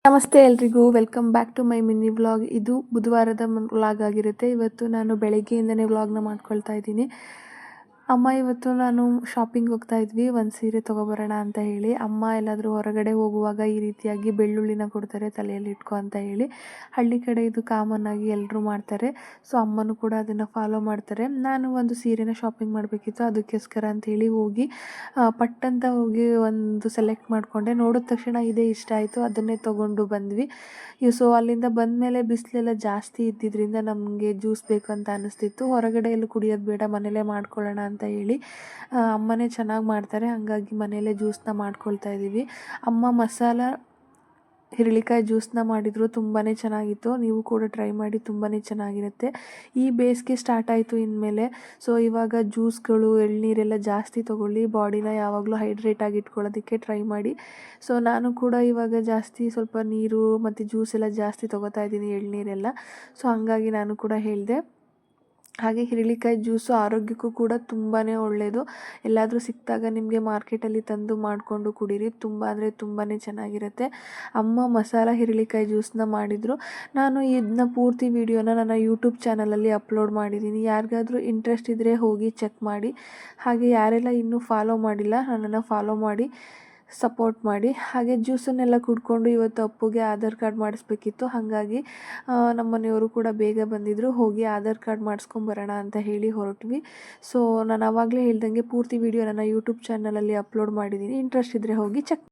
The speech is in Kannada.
ನಮಸ್ತೆ ಎಲ್ರಿಗೂ, welcome back to my mini vlog. ಇದು ಬುಧವಾರದ ವ್ಲಾಗ್ ಆಗಿರುತ್ತೆ. ಇವತ್ತು ನಾನು ಬೆಳಗ್ಗೆಯಿಂದನೇ ವ್ಲಾಗ್ನ ಮಾಡ್ಕೊಳ್ತಾ ಇದ್ದೀನಿ. ಅಮ್ಮ ಇವತ್ತು ನಾನು ಶಾಪಿಂಗ್ ಹೋಗ್ತಾ ಇದ್ವಿ, ಒಂದು ಸೀರೆ ತೊಗೊಬರೋಣ ಅಂತ ಹೇಳಿ. ಅಮ್ಮ ಎಲ್ಲಾದರೂ ಹೊರಗಡೆ ಹೋಗುವಾಗ ಈ ರೀತಿಯಾಗಿ ಬೆಳ್ಳುಳ್ಳಿನ ಕೊಡ್ತಾರೆ ತಲೆಯಲ್ಲಿ ಇಟ್ಕೊ ಅಂತ ಹೇಳಿ. ಹಳ್ಳಿ ಕಡೆ ಇದು ಕಾಮನ್ ಆಗಿ ಎಲ್ಲರೂ ಮಾಡ್ತಾರೆ. ಸೊ ಅಮ್ಮನೂ ಕೂಡ ಅದನ್ನು ಫಾಲೋ ಮಾಡ್ತಾರೆ. ನಾನು ಒಂದು ಸೀರೆನ ಶಾಪಿಂಗ್ ಮಾಡಬೇಕಿತ್ತು, ಅದಕ್ಕೋಸ್ಕರ ಅಂಥೇಳಿ ಹೋಗಿ ಪಟ್ಟಂತ ಹೋಗಿ ಒಂದು ಸೆಲೆಕ್ಟ್ ಮಾಡಿಕೊಂಡೆ. ನೋಡಿದ ತಕ್ಷಣ ಇದೇ ಇಷ್ಟ ಆಯಿತು, ಅದನ್ನೇ ತೊಗೊಂಡು ಬಂದ್ವಿ. ಸೊ ಅಲ್ಲಿಂದ ಬಂದಮೇಲೆ ಬಿಸಿಲೆಲ್ಲ ಜಾಸ್ತಿ ಇದ್ದಿದ್ದರಿಂದ ನಮಗೆ ಜ್ಯೂಸ್ ಬೇಕು ಅಂತ ಅನ್ನಿಸ್ತಿತ್ತು. ಹೊರಗಡೆ ಎಲ್ಲೂ ಕುಡಿಯೋದು ಬೇಡ, ಮನೇಲೇ ಮಾಡ್ಕೊಳ್ಳೋಣ ಅಂತ ಹೇಳಿ ಅಮ್ಮನೇ ಚೆನ್ನಾಗಿ ಮಾಡ್ತಾರೆ, ಹಾಗಾಗಿ ಮನೇಲೇ ಜ್ಯೂಸನ್ನ ಮಾಡ್ಕೊಳ್ತಾ ಇದ್ದೀವಿ. ಅಮ್ಮ ಮಸಾಲ ಹಿರಳಿಕಾಯಿ ಜ್ಯೂಸನ್ನ ಮಾಡಿದರು, ತುಂಬಾ ಚೆನ್ನಾಗಿತ್ತು. ನೀವು ಕೂಡ ಟ್ರೈ ಮಾಡಿ, ತುಂಬಾ ಚೆನ್ನಾಗಿರುತ್ತೆ. ಈ ಬೇಸಿಗೆ ಸ್ಟಾರ್ಟ್ ಆಯಿತು ಇನ್ಮೇಲೆ. ಸೊ ಇವಾಗ ಜ್ಯೂಸ್ಗಳು, ಎಳ್ನೀರೆಲ್ಲ ಜಾಸ್ತಿ ತೊಗೊಳ್ಳಿ, ಬಾಡಿನ ಯಾವಾಗಲೂ ಹೈಡ್ರೇಟಾಗಿ ಇಟ್ಕೊಳ್ಳೋದಕ್ಕೆ ಟ್ರೈ ಮಾಡಿ. ಸೊ ನಾನು ಕೂಡ ಇವಾಗ ಜಾಸ್ತಿ ಸ್ವಲ್ಪ ನೀರು ಮತ್ತು ಜ್ಯೂಸ್ ಎಲ್ಲ ಜಾಸ್ತಿ ತೊಗೋತಾ ಇದ್ದೀನಿ, ಎಳ್ನೀರೆಲ್ಲ. ಸೊ ಹಾಗಾಗಿ ನಾನು ಕೂಡ ಹೇಳಿದೆ. ಹಾಗೆ ಹಿರಳಿಕಾಯಿ ಜ್ಯೂಸು ಆರೋಗ್ಯಕ್ಕೂ ಕೂಡ ತುಂಬಾ ಒಳ್ಳೆಯದು. ಎಲ್ಲಾದರೂ ಸಿಕ್ಕಿದಾಗ ನಿಮಗೆ ಮಾರ್ಕೆಟಲ್ಲಿ ತಂದು ಮಾಡಿಕೊಂಡು ಕುಡೀರಿ, ತುಂಬ ಅಂದರೆ ತುಂಬಾ ಚೆನ್ನಾಗಿರುತ್ತೆ. ಅಮ್ಮ ಮಸಾಲ ಹಿರಳಿಕಾಯಿ ಜ್ಯೂಸನ್ನ ಮಾಡಿದರು. ನಾನು ಇದನ್ನ ಪೂರ್ತಿ ವಿಡಿಯೋನ ನನ್ನ ಯೂಟ್ಯೂಬ್ ಚಾನಲಲ್ಲಿ ಅಪ್ಲೋಡ್ ಮಾಡಿದ್ದೀನಿ. ಯಾರಿಗಾದರೂ ಇಂಟ್ರೆಸ್ಟ್ ಇದ್ದರೆ ಹೋಗಿ ಚೆಕ್ ಮಾಡಿ. ಹಾಗೆ ಯಾರೆಲ್ಲ ಇನ್ನೂ ಫಾಲೋ ಮಾಡಿಲ್ಲ, ನನ್ನನ್ನು ಫಾಲೋ ಮಾಡಿ ಸಪೋರ್ಟ್ ಮಾಡಿ. ಹಾಗೆ ಜ್ಯೂಸನ್ನೆಲ್ಲ ಕುಡ್ಕೊಂಡು ಇವತ್ತು ಅಪ್ಪುಗೆ ಆಧಾರ್ ಕಾರ್ಡ್ ಮಾಡಿಸ್ಬೇಕಿತ್ತು, ಹಾಗಾಗಿ ನಮ್ಮ ಮನೆಯವರು ಕೂಡ ಬೇಗ ಬಂದಿದ್ದರು. ಹೋಗಿ ಆಧಾರ್ ಕಾರ್ಡ್ ಮಾಡಿಸ್ಕೊಂಬರೋಣ ಅಂತ ಹೇಳಿ ಹೊರಟ್ವಿ. ಸೊ ನಾನು ಆವಾಗಲೇ ಹೇಳ್ದಂಗೆ ಪೂರ್ತಿ ವಿಡಿಯೋ ನನ್ನ ಯೂಟ್ಯೂಬ್ ಚಾನಲಲ್ಲಿ ಅಪ್ಲೋಡ್ ಮಾಡಿದ್ದೀನಿ. ಇಂಟ್ರೆಸ್ಟ್ ಇದ್ದರೆ ಹೋಗಿ ಚೆಕ್